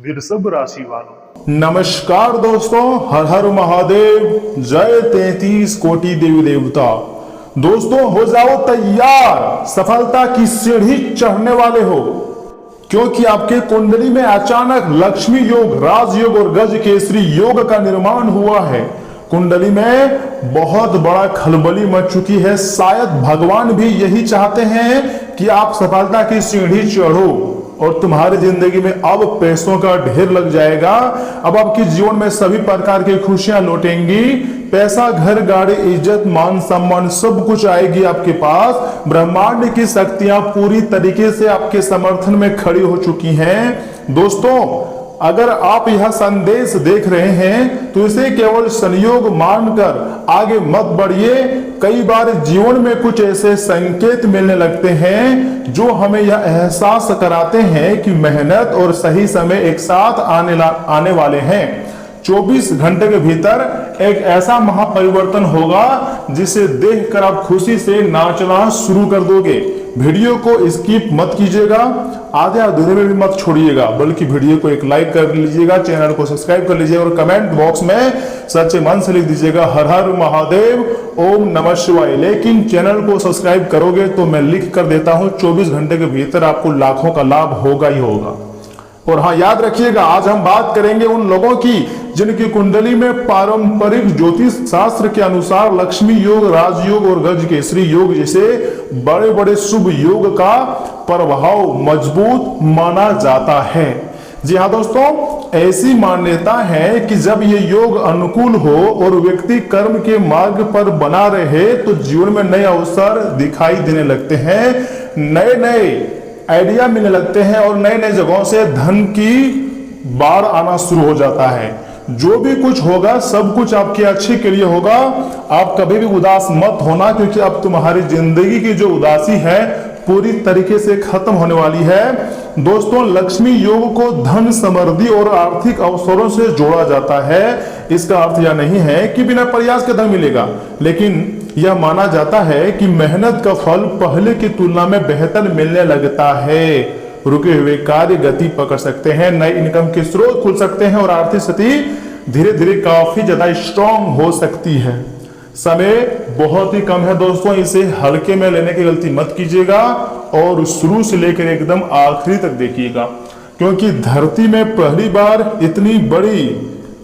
वृषभ राशि वालों, नमस्कार दोस्तों, हर हर महादेव, जय 33 कोटि देवी देवता। दोस्तों हो जाओ तैयार, सफलता की सीढ़ी चढ़ने वाले हो, क्योंकि आपके कुंडली में अचानक लक्ष्मी योग, राजयोग और गज केसरी योग का निर्माण हुआ है। कुंडली में बहुत बड़ा खलबली मच चुकी है। शायद भगवान भी यही चाहते हैं कि आप सफलता की सीढ़ी चढ़ो और तुम्हारी जिंदगी में अब पैसों का ढेर लग जाएगा। अब आपके जीवन में सभी प्रकार की खुशियां लौटेंगी। पैसा, घर, गाड़ी, इज्जत, मान सम्मान सब कुछ आएगी आपके पास। ब्रह्मांड की शक्तियां पूरी तरीके से आपके समर्थन में खड़ी हो चुकी हैं। दोस्तों अगर आप यह संदेश देख रहे हैं तो इसे केवल संयोग मानकर आगे मत बढ़िए। कई बार जीवन में कुछ ऐसे संकेत मिलने लगते हैं जो हमें यह एहसास कराते हैं कि मेहनत और सही समय एक साथ आने वाले हैं। 24 घंटे के भीतर एक ऐसा महापरिवर्तन होगा जिसे देखकर आप खुशी से नाचना शुरू कर दोगे। वीडियो को स्किप मत कीजिएगा, आधे अधूरे में भी मत छोड़िएगा, बल्कि वीडियो को एक लाइक कर लीजिएगा, चैनल को सब्सक्राइब कर लीजिएगा और कमेंट बॉक्स में सच्चे मन से लिख दीजिएगा हर हर महादेव, ओम नमः शिवाय। लेकिन चैनल को सब्सक्राइब करोगे तो मैं लिख कर देता हूं 24 घंटे के भीतर आपको लाखों का लाभ होगा ही होगा। और हाँ, याद रखिएगा, आज हम बात करेंगे उन लोगों की जिनकी कुंडली में पारंपरिक ज्योतिष शास्त्र के अनुसार लक्ष्मी योग, राजयोग और गज केसरी योग जैसे बड़े बड़े शुभ योग का प्रभाव मजबूत माना जाता है। जी हाँ दोस्तों, ऐसी मान्यता है कि जब ये योग अनुकूल हो और व्यक्ति कर्म के मार्ग पर बना रहे तो जीवन में नए अवसर दिखाई देने लगते हैं, नए नए आइडिया मिलने लगते हैं और नए नए जगहों से धन की बाढ़ आना शुरू हो जाता है। जो भी कुछ होगा सब कुछ आपके अच्छे के लिए होगा। आप कभी भी उदास मत होना, क्योंकि अब तुम्हारी जिंदगी की जो उदासी है पूरी तरीके से खत्म होने वाली है। दोस्तों लक्ष्मी योग को धन, समृद्धि और आर्थिक अवसरों से जोड़ा जाता है। इसका अर्थ यह नहीं है कि बिना प्रयास के धन मिलेगा, लेकिन यह माना जाता है कि मेहनत का फल पहले की तुलना में बेहतर मिलने लगता है। रुके हुए कार्य गति पकड़ सकते हैं, नए इनकम के स्रोत खुल सकते हैं और आर्थिक स्थिति धीरे धीरे काफी ज्यादा स्ट्रांग हो सकती है। समय बहुत ही कम है दोस्तों, इसे हल्के में लेने की गलती मत कीजिएगा और शुरू से लेकर एकदम आखिरी तक देखिएगा, क्योंकि धरती में पहली बार इतनी बड़ी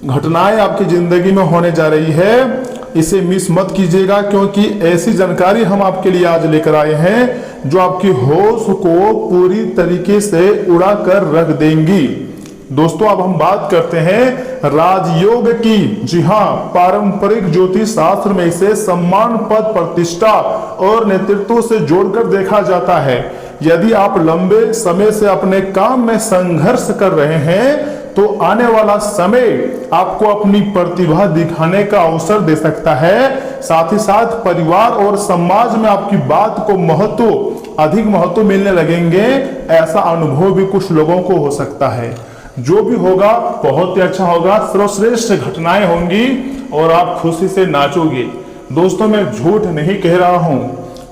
घटनाएं आपकी जिंदगी में होने जा रही है। इसे मिस मत कीजिएगा, क्योंकि ऐसी जानकारी हम आपके लिए आज लेकर आए हैं जो आपकी होश को पूरी तरीके से उड़ा कर रख देंगी। दोस्तों अब हम बात करते हैं राजयोग की। जी हाँ, पारंपरिक ज्योतिष शास्त्र में इसे सम्मान, पद, प्रतिष्ठा और नेतृत्व से जोड़कर देखा जाता है। यदि आप लंबे समय से अपने काम में संघर्ष कर रहे हैं तो आने वाला समय आपको अपनी प्रतिभा दिखाने का अवसर दे सकता है। साथ ही साथ परिवार और समाज में आपकी बात को अधिक महत्व मिलने लगेंगे। ऐसा अनुभव भी कुछ लोगों को हो सकता है। जो भी होगा बहुत ही अच्छा होगा, सर्वश्रेष्ठ घटनाएं होंगी और आप खुशी से नाचोगे। दोस्तों मैं झूठ नहीं कह रहा हूं,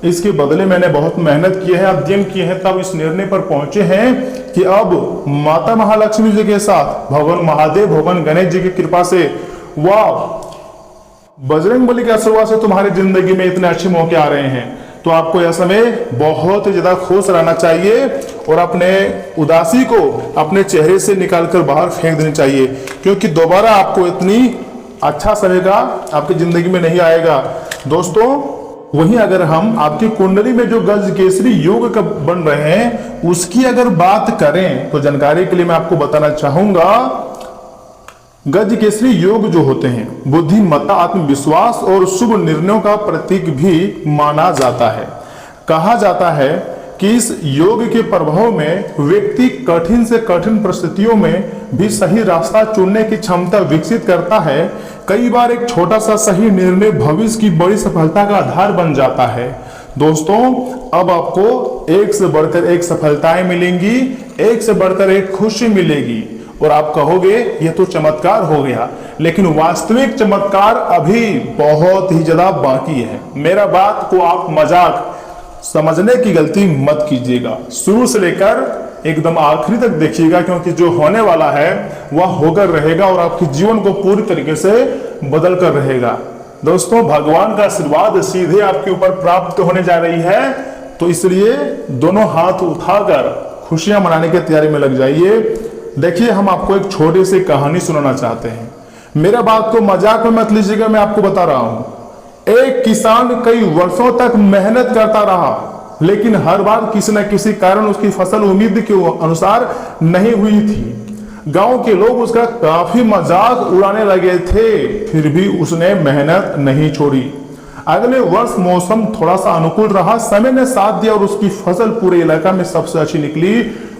इसके बदले मैंने बहुत मेहनत की है, अध्ययन किए हैं, तब इस निर्णय पर पहुंचे हैं कि अब माता महालक्ष्मी जी के साथ भगवान महादेव, भगवान गणेश जी की कृपा से, वाह, बजरंगबली के आशीर्वाद से तुम्हारी जिंदगी में इतने अच्छे मौके आ रहे हैं। तो आपको यह समय बहुत ज्यादा खुश रहना चाहिए और अपने उदासी को अपने चेहरे से निकालकर बाहर फेंक देनी चाहिए, क्योंकि दोबारा आपको इतनी अच्छा समय का आपकी जिंदगी में नहीं आएगा। दोस्तों वहीं अगर हम आपकी कुंडली में जो गज केसरी योग का बन रहे हैं उसकी अगर बात करें तो जानकारी के लिए मैं आपको बताना चाहूंगा, गज केसरी योग जो होते हैं बुद्धिमत्ता, आत्मविश्वास और शुभ निर्णयों का प्रतीक भी माना जाता है। कहा जाता है कि इस योग के प्रभाव में व्यक्ति कठिन से कठिन परिस्थितियों में भी सही रास्ता चुनने की क्षमता विकसित करता है। कई बार एक छोटा सा सही निर्णय भविष्य की बड़ी सफलता का आधार बन जाता है। दोस्तों अब आपको एक से बढ़कर एक सफलताएं मिलेंगी, एक से बढ़कर एक खुशी मिलेगी और आप कहोगे यह तो चमत्कार हो गया, लेकिन वास्तविक चमत्कार अभी बहुत ही ज्यादा बाकी है। मेरा बात को आप मजाक समझने की गलती मत कीजिएगा। शुरू से लेकर एकदम आखिरी तक देखिएगा, क्योंकि जो होने वाला है वह होकर रहेगा और आपके जीवन को पूरी तरीके से बदल कर रहेगा। दोस्तों, भगवान का आशीर्वाद सीधे आपके ऊपर प्राप्त होने जा रही है, तो इसलिए दोनों हाथ उठाकर खुशियां मनाने की तैयारी में लग जाइए। देखिए, हम आपको एक छोटी सी कहानी सुनाना चाहते हैं। मेरा बात को मजाक में मत लीजिएगा, मैं आपको बता रहा हूं। एक किसान कई वर्षों तक मेहनत करता रहा, लेकिन हर बार किसी न किसी कारण उसकी फसल उम्मीद के अनुसार नहीं हुई थी। गांव के लोग उसका काफी मजाक उड़ाने लगे थे, फिर भी उसने मेहनत नहीं छोड़ी। अगले वर्ष मौसम थोड़ा सा अनुकूल रहा, समय ने साथ दिया और उसकी फसल पूरे इलाका में सबसे अच्छी निकली।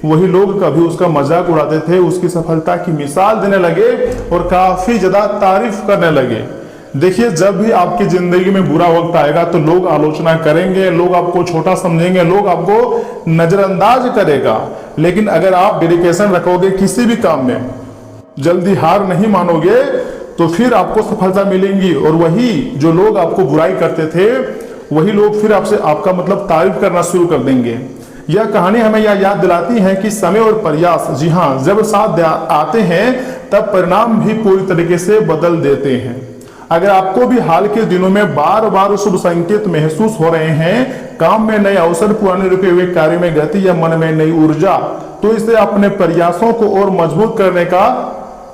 वही लोग कभी उसका मजाक उड़ाते थे, उसकी सफलता की मिसाल देने लगे और काफी ज्यादा तारीफ करने लगे। देखिए, जब भी आपकी जिंदगी में बुरा वक्त आएगा तो लोग आलोचना करेंगे, लोग आपको छोटा समझेंगे, लोग आपको नजरअंदाज करेगा। लेकिन अगर आप डेडिकेशन रखोगे किसी भी काम में, जल्दी हार नहीं मानोगे, तो फिर आपको सफलता मिलेंगी। और वही जो लोग आपको बुराई करते थे, वही लोग फिर आपसे आपका मतलब तारीफ करना शुरू कर देंगे। यह कहानी हमें यह याद दिलाती है कि समय और प्रयास, जी हाँ, जब साथ आते हैं तब परिणाम भी पूरी तरीके से बदल देते हैं। अगर आपको भी हाल के दिनों में बार बार शुभ संकेत महसूस हो रहे हैं, काम में नए अवसर, पुराने रुके हुए कार्य में गति या मन में नई ऊर्जा, तो इसे अपने प्रयासों को और मजबूत करने का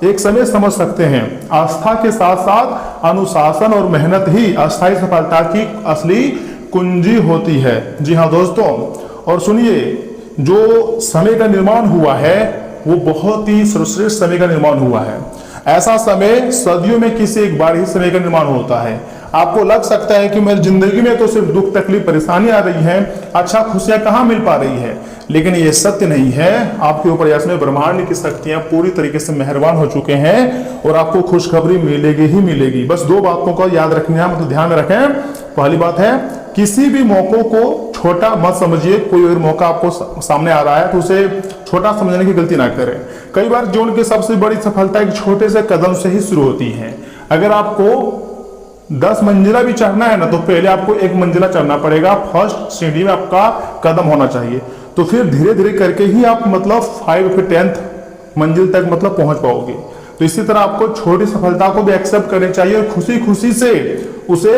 एक समय समझ सकते हैं। आस्था के साथ साथ अनुशासन और मेहनत ही अस्थायी सफलता की असली कुंजी होती है। जी हाँ दोस्तों, और सुनिए, जो समय का निर्माण हुआ है वो बहुत ही सर्वश्रेष्ठ समय का निर्माण हुआ है। ऐसा समय सदियों में किसी एक बार ही समय का निर्माण होता है। आपको लग सकता है कि मेरी जिंदगी में तो सिर्फ दुख, तकलीफ, परेशानी आ रही है, अच्छा खुशियां कहाँ मिल पा रही है, लेकिन ये सत्य नहीं है। आपके ऊपर इसमें ब्रह्मांड की शक्तियां पूरी तरीके से मेहरबान हो चुके हैं और आपको खुशखबरी मिलेगी ही मिलेगी। बस दो बातों का याद रखना है, मतलब ध्यान में रखें। पहली बात है, किसी भी मौकों को छोटा मत समझिए। कोई अगर मौका आपको सामने आ रहा है तो उसे छोटा समझने की गलती ना करें। कई बार जीवन की सबसे बड़ी सफलता एक छोटे से कदम से ही शुरू होती है। अगर आपको 10 मंजिला भी चढ़ना है ना, तो पहले आपको 1 मंजिला चढ़ना पड़ेगा। फर्स्ट सीढ़ी में आपका कदम होना चाहिए, तो फिर धीरे धीरे करके ही आप मतलब 5 फिर 10th मंजिल तक मतलब पहुंच पाओगे। तो इसी तरह आपको छोटी सफलता को भी एक्सेप्ट करनी चाहिए और खुशी खुशी से उसे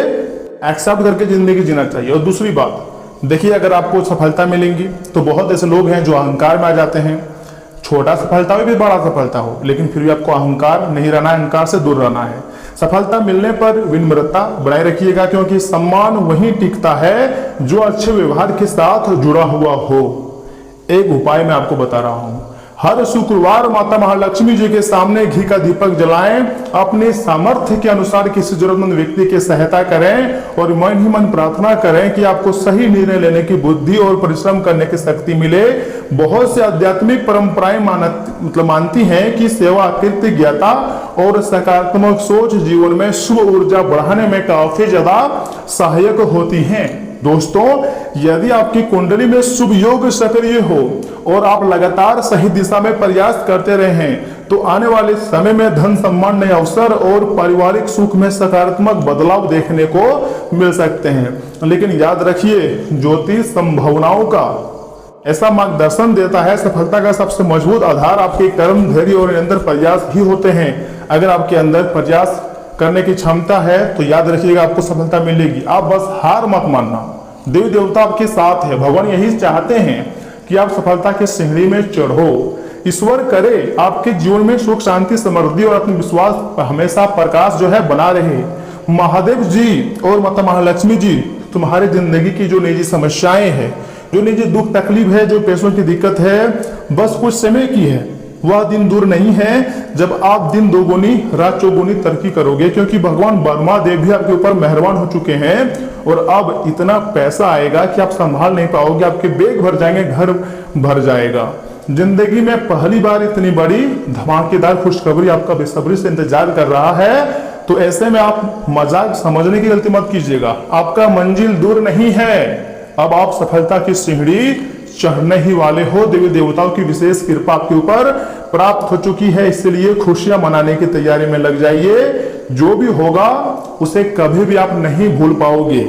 एक्सेप्ट करके जिंदगी जीना चाहिए। और दूसरी बात देखिए, अगर आपको सफलता मिलेंगी तो बहुत ऐसे लोग हैं जो अहंकार में आ जाते हैं। छोटा सफलता हो भी बड़ा सफलता हो, लेकिन फिर भी आपको अहंकार नहीं रहना है, अहंकार से दूर रहना है। सफलता मिलने पर विनम्रता बनाए रखिएगा, क्योंकि सम्मान वहीं टिकता है जो अच्छे व्यवहार के साथ जुड़ा हुआ हो। एक उपाय मैं आपको बता रहा हूं, हर शुक्रवार माता महालक्ष्मी जी के सामने घी का दीपक जलाएं। अपने सामर्थ्य के अनुसार किसी जरूरतमंद व्यक्ति की सहायता करें और मन ही मन प्रार्थना करें कि आपको सही निर्णय लेने की बुद्धि और परिश्रम करने की शक्ति मिले। बहुत से आध्यात्मिक परंपराएं मानती हैं कि सेवा, कृतज्ञता और सकारात्मक सोच जीवन में शुभ ऊर्जा बढ़ाने में काफी ज्यादा सहायक होती हैं। दोस्तों, यदि आपकी कुंडली में शुभ योग सक्रिय हो और आप लगातार सही दिशा में प्रयास करते रहे, तो आने वाले समय में धन, सम्मान, नए अवसर और पारिवारिक सुख में सकारात्मक बदलाव देखने को मिल सकते हैं। लेकिन याद रखिए, ज्योतिष संभावनाओं का ऐसा मार्गदर्शन देता है। सफलता का सबसे मजबूत आधार आपके कर्म, धैर्य और निरंतर प्रयास ही होते हैं। अगर आपके अंदर प्रयास करने की क्षमता है तो याद रखिएगा आपको सफलता मिलेगी। आप बस हार मत मानना, देवी देवता आपके साथ है। भगवान यही चाहते हैं कि आप सफलता के सीढ़ी में चढ़ो। ईश्वर करे आपके जीवन में सुख, शांति, समृद्धि और आत्मविश्वास हमेशा प्रकाश जो है बना रहे। महादेव जी और माता महालक्ष्मी जी तुम्हारी जिंदगी की जो निजी समस्याएं हैं, जो निजी दुख तकलीफ है, जो पैसों की दिक्कत है, बस कुछ समय की है। वह दिन दूर नहीं है जब आप दिन दोगुनी रात चौगुनी तरक्की करोगे, क्योंकि भगवान ब्रह्मा देव भी आपके ऊपर मेहरबान हो चुके हैं और अब इतना पैसा आएगा कि आप संभाल नहीं पाओगे। आपके बैग भर जाएंगे, घर भर जाएगा। जिंदगी में पहली बार इतनी बड़ी धमाकेदार खुशखबरी आपका बेसब्री से इंतजार कर रहा है, तो ऐसे में आप मजाक समझने की गलती मत कीजिएगा। आपका मंजिल दूर नहीं है, अब आप सफलता की सीढ़ी चढ़ने ही वाले हो। देवी देवताओं की विशेष कृपा आपके ऊपर प्राप्त हो चुकी है, इसलिए खुशियां मनाने की तैयारी में लग जाइए। जो भी होगा उसे कभी भी आप नहीं भूल पाओगे।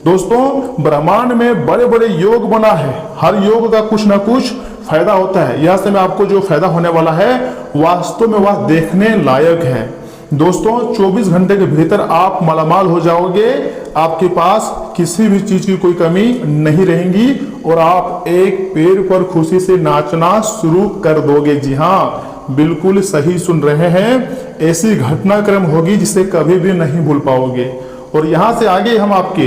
दोस्तों, ब्रह्मांड में बड़े बड़े योग बना है, हर योग का कुछ ना कुछ फायदा होता है। यह समय आपको जो फायदा होने वाला है वास्तव में वह देखने लायक है। दोस्तों 24 घंटे के भीतर आप मालामाल हो जाओगे, आपके पास किसी भी चीज की कोई कमी नहीं रहेगी और आप एक पैर पर खुशी से नाचना शुरू कर दोगे। जी हाँ, बिल्कुल सही सुन रहे हैं, ऐसी घटनाक्रम होगी जिसे कभी भी नहीं भूल पाओगे। और यहां से आगे हम आपके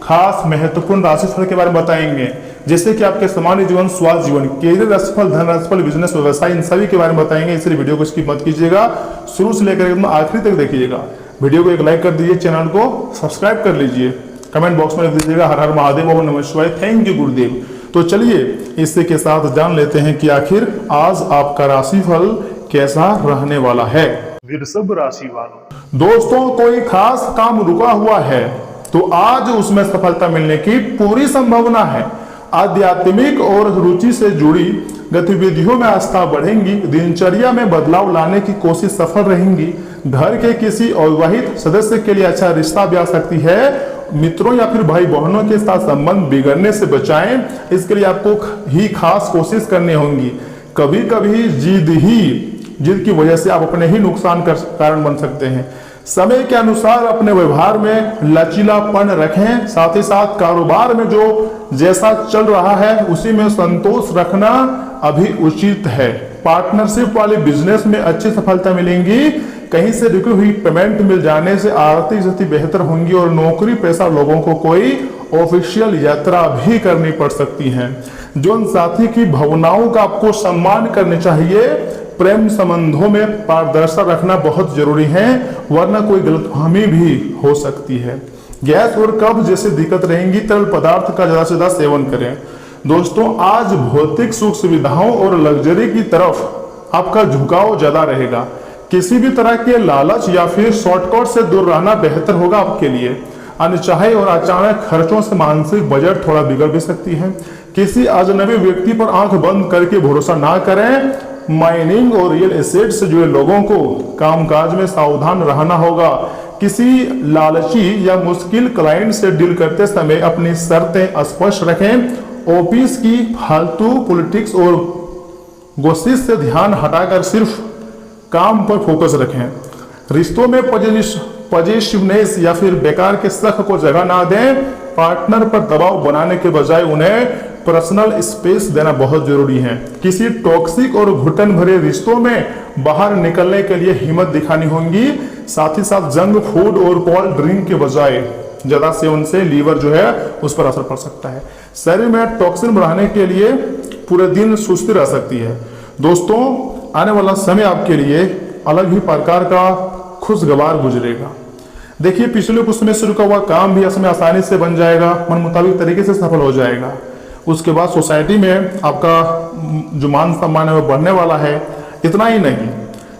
खास महत्वपूर्ण राशिफल के बारे में बताएंगे, जैसे कि आपके सामान्य जीवन, स्वास्थ्य जीवन, कैरियर राशिफल, धन राशिफल, बिजनेस, व्यवसाय, इन सभी के बारे में बताएंगे। इसलिए वीडियो को स्किप मत कीजिएगा, शुरू से लेकर एकदम आखिरी तक देखिएगा। वीडियो को एक लाइक कर दीजिए, चैनल को सब्सक्राइब कर लीजिए, कमेंट बॉक्स में लिख दीजिएगा हर हर महादेव, ओम नमः शिवाय, थैंक यू गुरुदेव। तो चलिए इसी के साथ जान लेते हैं कि आखिर आज आपका राशिफल कैसा रहने वाला है। वृषभ राशि वालों, दोस्तों कोई खास काम रुका हुआ है तो आज उसमें सफलता मिलने की पूरी संभावना है। आध्यात्मिक और रुचि से जुड़ी गतिविधियों में आस्था बढ़ेंगी, दिनचर्या में बदलाव लाने की कोशिश सफल रहेंगी। घर के किसी अविवाहित सदस्य के लिए अच्छा रिश्ता भी आ सकती है। मित्रों या फिर भाई बहनों के साथ संबंध बिगड़ने से बचाएं, इसके लिए आपको ही खास कोशिश करनी होगी। कभी कभी जिद की वजह से आप अपने ही नुकसान का कारण बन सकते हैं। समय के अनुसार अपने व्यवहार में लचीलापन रखें, साथ ही साथ कारोबार में जो जैसा चल रहा है उसी में संतोष रखना अभी उचित है। पार्टनरशिप वाले बिजनेस में अच्छी सफलता मिलेंगी। कहीं से रुकी हुई पेमेंट मिल जाने से आर्थिक स्थिति बेहतर होंगी और नौकरी पेशा लोगों को कोई ऑफिशियल यात्रा भी करनी पड़ सकती है। जीवन साथी की भावनाओं का आपको सम्मान करने चाहिए। प्रेम संबंधों में पारदर्शिता रखना बहुत जरूरी है, वरना कोई गलतफहमी भी हो सकती है। गैस और कब्ज जैसी दिक्कत रहेंगी, तरल पदार्थ का ज्यादा से ज्यादा सेवन करें। दोस्तों आज भौतिक सुख सुविधाओं और लग्जरी की तरफ आपका झुकाव ज्यादा रहेगा। किसी भी तरह के लालच या फिर शॉर्टकट से दूर रहना बेहतर होगा आपके लिए। अनचाहे और अचानक खर्चों से मानसिक बजट थोड़ा बिगड़ भी सकती है। किसी अजनबी व्यक्ति पर आंख बंद करके भरोसा ना करें। माइनिंग और रियल एस्टेट से जुड़े लोगों को कामकाज में सावधान रहना होगा। किसी लालची या मुश्किल क्लाइंट से डील करते समय अपनी शर्तें स्पष्ट रखें। ऑफिस की फालतू पॉलिटिक्स और गोसिप से ध्यान हटाकर सिर्फ काम पर फोकस रखें। रिश्तों में पॉजिटिवनेस या फिर बेकार के शक को जगह ना दें। पार्टनर पर दबाव बनाने के बजाय उन्हें पर्सनल स्पेस देना बहुत जरूरी है। किसी टॉक्सिक और घुटन भरे रिश्तों में बाहर निकलने के लिए हिम्मत दिखानी होगी। साथ ही साथ जंक फूड और कोल्ड ड्रिंक के बजाय ज्यादा सेवन से लीवर जो है उस पर असर पड़ सकता है। शरीर में टॉक्सिन बढ़ाने के लिए पूरे दिन सुस्ती रह सकती है। दोस्तों आने वाला समय आपके लिए अलग ही प्रकार का खुशगवार गुजरेगा। देखिए पिछले कुछ समय से रुका हुआ काम भी इसमें आसानी से बन जाएगा, मन मुताबिक तरीके से सफल हो जाएगा। उसके बाद सोसाइटी में आपका जो मान सम्मान है वो बढ़ने वाला है। इतना ही नहीं,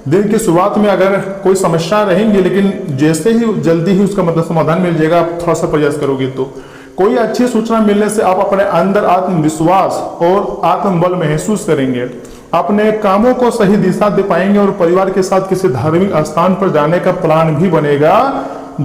दिन की शुरुआत में अगर कोई समस्या रहेंगी, लेकिन जैसे ही जल्दी ही उसका मतलब समाधान मिल जाएगा, आप थोड़ा सा प्रयास करोगे तो कोई अच्छी सूचना मिलने से आप अपने अंदर आत्मविश्वास और आत्मबल महसूस करेंगे। अपने कामों को सही दिशा दे पाएंगे और परिवार के साथ किसी धार्मिक स्थान पर जाने का प्लान भी बनेगा।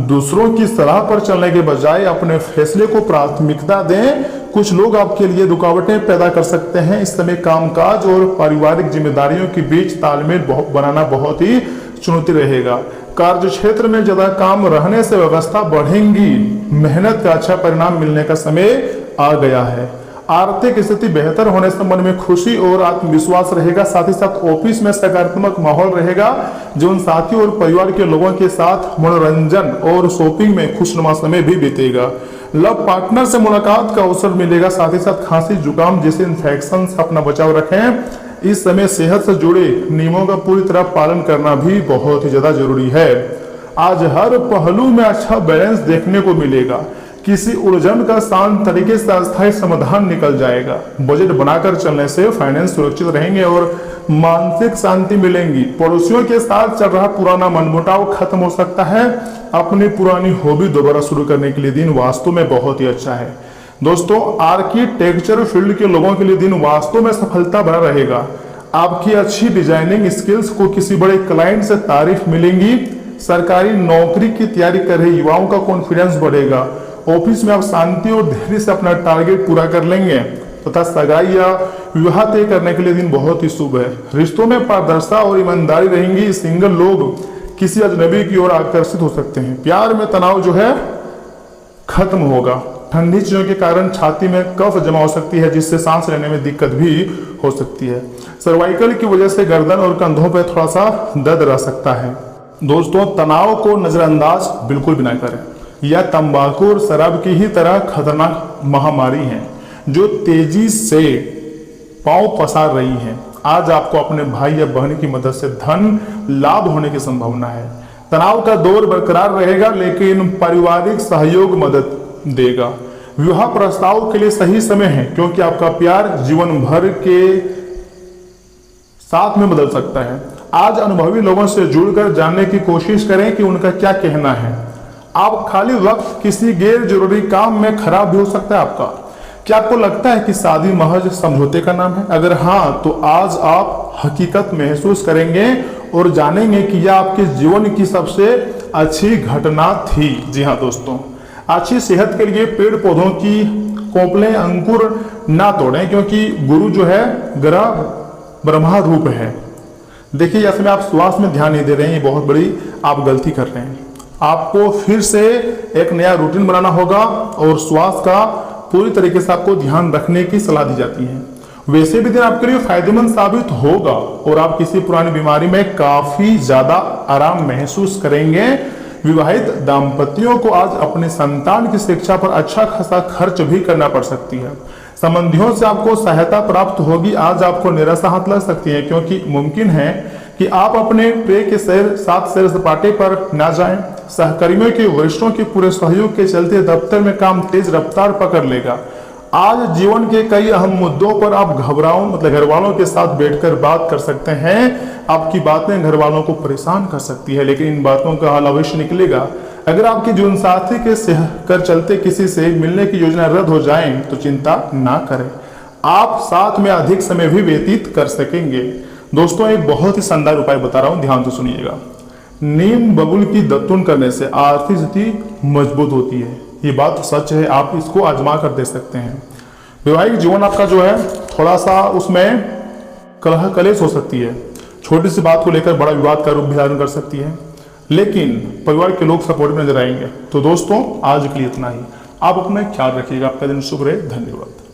दूसरों की सलाह पर चलने के बजाय अपने फैसले को प्राथमिकता दें। कुछ लोग आपके लिए रुकावटें पैदा कर सकते हैं। इस समय कामकाज और पारिवारिक जिम्मेदारियों के बीच तालमेल बनाना बहुत ही चुनौती रहेगा। कार्य क्षेत्र में ज्यादा काम रहने से व्यवस्था बढ़ेंगी। मेहनत का अच्छा परिणाम मिलने का समय आ गया है। आर्थिक स्थिति बेहतर होने से मन में खुशी और आत्मविश्वास रहेगा। साथ ही साथ ऑफिस में सकारात्मक माहौल रहेगा। जीवन साथी और परिवार के लोगों के साथ मनोरंजन और शॉपिंग में खुशनुमा समय भी बीतेगा। लव पार्टनर से मुलाकात का अवसर मिलेगा। साथ ही साथ खांसी जुकाम जैसे इन्फेक्शन से अपना बचाव रखें। इस समय सेहत से जुड़े नियमों का पूरी तरह पालन करना भी बहुत ही ज्यादा जरूरी है। आज हर पहलू में अच्छा बैलेंस देखने को मिलेगा। किसी उलझन का शांत तरीके से अस्थायी समाधान निकल जाएगा। बजट बनाकर चलने से फाइनेंस सुरक्षित रहेंगे और मानसिक शांति मिलेंगी। पड़ोसियों के साथ चल रहा पुराना मनमुटाव खत्म हो सकता है। अपनी पुरानी हॉबी दोबारा शुरू करने के लिए दिन वास्तव में बहुत ही अच्छा है। दोस्तों आर्किटेक्चर फील्ड के लोगों के लिए दिन वास्तव में सफलता भरा रहेगा। आपकी अच्छी डिजाइनिंग स्किल्स को किसी बड़े क्लाइंट से तारीफ मिलेंगी। सरकारी नौकरी की तैयारी कर रहे युवाओं का कॉन्फिडेंस बढ़ेगा। ऑफिस में आप शांति और धैर्य से अपना टारगेट पूरा कर लेंगे। तथा सगाई या विवाह तय करने के लिए दिन बहुत ही शुभ है। रिश्तों में पारदर्शिता और ईमानदारी रहेंगी। सिंगल लोग किसी अजनबी की ओर आकर्षित हो सकते हैं। प्यार में तनाव जो है खत्म होगा। ठंडी चीजों के कारण छाती में कफ जमा हो सकती है, जिससे सांस लेने में दिक्कत भी हो सकती है। सर्वाइकल की वजह से गर्दन और कंधों पर थोड़ा सा दर्द रह सकता है। दोस्तों, तनाव को नजरअंदाज बिल्कुल भी ना करें। यह तंबाकू और शराब की ही तरह खतरनाक महामारी है जो तेजी से पांव पसार रही है। आज आपको अपने भाई या बहन की मदद से धन लाभ होने की संभावना है। तनाव का दौर बरकरार रहेगा, लेकिन पारिवारिक सहयोग मदद देगा। विवाह प्रस्ताव के लिए सही समय है, क्योंकि आपका प्यार जीवन भर के साथ में बदल सकता है। आज अनुभवी लोगों से जुड़कर जानने की कोशिश करें कि उनका क्या कहना है। आप खाली वक्त किसी गैर जरूरी काम में खराब भी हो सकता है आपका। क्या आपको लगता है कि शादी महज समझौते का नाम है? अगर हाँ, तो आज आप हकीकत महसूस करेंगे और जानेंगे कि यह आपके जीवन की सबसे अच्छी घटना थी। जी हाँ दोस्तों, अच्छी सेहत के लिए पेड़ पौधों की कोपलें अंकुर ना तोड़ें, क्योंकि गुरु जो है ग्रह ब्रह्मा रूप है। देखिए, जैसे में आप श्वास में ध्यान नहीं दे रहे हैं, ये बहुत बड़ी आप गलती कर रहे हैं। आपको फिर से एक नया रूटीन बनाना होगा और श्वास का पूरी तरीके से आपको ध्यान रखने की सलाह दी जाती है। वैसे भी दिन आपके लिए फायदेमंद साबित होगा और आप किसी पुरानी बीमारी में काफी ज्यादा आराम महसूस करेंगे। विवाहित दाम्पत्यों को आज अपने संतान की शिक्षा पर अच्छा खासा खर्च भी करना पड़ सकती है। संबंधियों से आपको सहायता प्राप्त होगी। आज आपको निराशा हाथ लग सकती है, क्योंकि मुमकिन है कि आप अपने प्रिय के साथ सैर सपाटे पर ना जाएं। सहकर्मियों के वरिष्ठों के पूरे सहयोग के चलते दफ्तर में काम तेज रफ्तार पकड़ लेगा। आज जीवन के कई अहम मुद्दों पर आप घर वालों के साथ बैठकर बात कर सकते हैं। आपकी बातें घर वालों को परेशान कर सकती है, लेकिन इन बातों का हल अवश्य निकलेगा। अगर आपके जीवन साथी के कर चलते किसी से मिलने की योजना रद्द हो जाए तो चिंता ना करें, आप साथ में अधिक समय भी व्यतीत कर सकेंगे। दोस्तों, एक बहुत ही शानदार उपाय बता रहा हूं, ध्यान से सुनिएगा। नीम बबूल की दत्तुन करने से आर्थिक स्थिति मजबूत होती है। ये बात सच है, आप इसको आजमा कर दे सकते हैं। वैवाहिक जीवन आपका जो है थोड़ा सा उसमें कलह कलेश हो सकती है। छोटी सी बात को लेकर बड़ा विवाद का रूप भी धारण कर सकती है, लेकिन परिवार के लोग सपोर्टिव नजर आएंगे। तो दोस्तों, आज के लिए इतना ही। आप अपना ख्याल रखिएगा। आपका दिन शुभ रहे। धन्यवाद।